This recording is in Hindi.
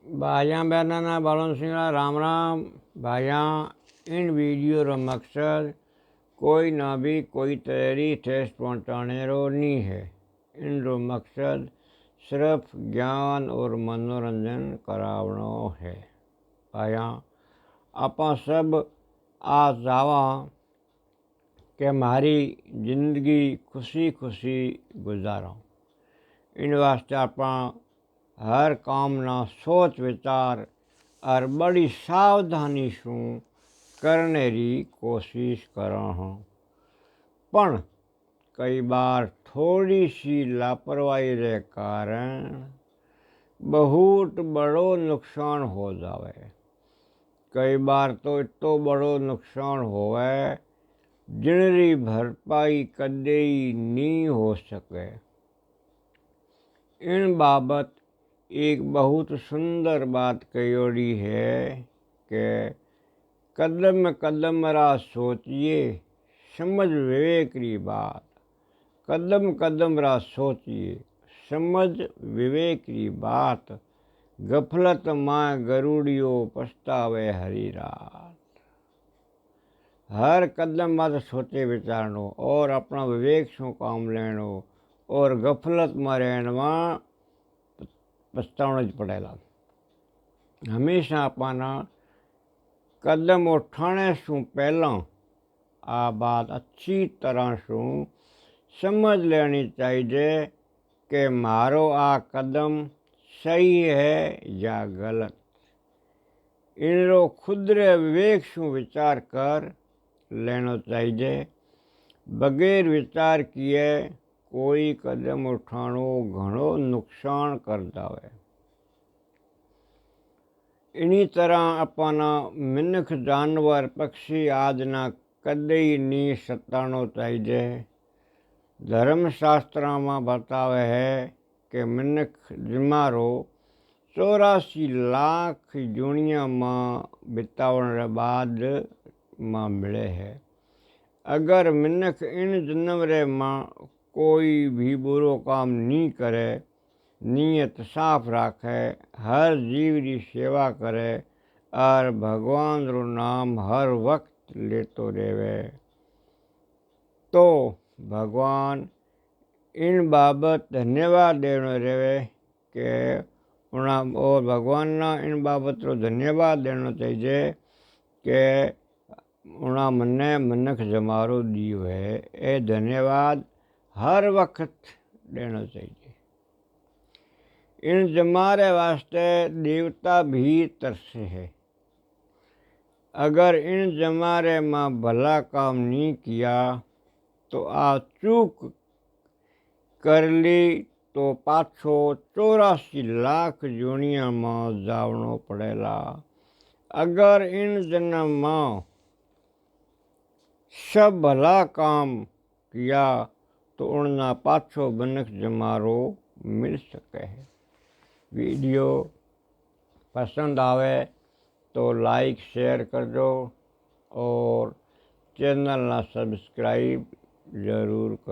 भाइयाँ बहना बालन सिंह राम राम। भाइयाँ इन वीडियो रो मकसद कोई ना भी कोई तैयारी ठेस पहुँचाने रो नहीं है। इन रो मकसद सिर्फ ज्ञान और मनोरंजन करावनो है। भाइयाँ आपा सब आ चाहवा कि मारी जिंदगी खुशी खुशी गुजारो। इन वास्ते आपा हर काम ना सोच विचार और बड़ी सावधानी से करने की कोशिश करा हूँ। पण कई बार थोड़ी सी लापरवाही के कारण बहुत बड़ो नुकसान हो जावे। कई बार तो इतो बड़ो नुकसान होवे जिनरी भरपाई कदे ही नहीं हो सके। इन बाबत एक बहुत सुंदर बात कहोड़ी है कि कदम कदम रा सोचिए समझ विवेक की बात। कदम कदम रा सोचिए समझ विवेक की बात। गफलत माँ गरुड़ियो पछतावे हरी रात। हर कदम मत सोचे विचारनो और अपना विवेक सु काम लेनो और गफलत में रहना पछतावना ज पड़ेला। हमेशा अपना कदम उठाने सु पहला आ बात अच्छी तरह से समझ लेनी चाहिए कि मारो आ कदम सही है या गलत। इनरो खुदरे विवेक से विचार कर लेना चाहिए। बगैर विचार किए कोई कदम उठानो घणो नुकसान कर जावे। इन्हीं तरह अपना मिनख जानवर पक्षी आदि कदे ही नहीं सतानो चाहिए। धर्मशास्त्र में बतावे है कि मिनख जिमारो 84 लाख दुनिया में बितावने बाद में मिले है। अगर मिनख इन जन्मरे में कोई भी बुरो काम नहीं करे, नीयत साफ रखे, हर जीव की सेवा करे और भगवान रो नाम हर वक्त लेतो रेवे तो भगवान इन बाबत धन्यवाद देनो रेवे के और भगवान ना इन बाबत रो धन्यवाद देना चाहिए कि उना मन्ने मनख जमारो दियो है। ये धन्यवाद हर वक्त देना चाहिए। इन जमारे वास्ते देवता भी तरसे है। अगर इन जमारे में भला काम नहीं किया तो आ चूक कर ली तो पाछो 84 लाख दुनिया में जावनो पड़ेला। अगर इन जन्म में सब भला काम किया तो उनना पाछो बनक जमारो मिल सके है। वीडियो पसंद आवे तो लाइक शेयर कर दो और चैनल ना सब्सक्राइब जरूर करो।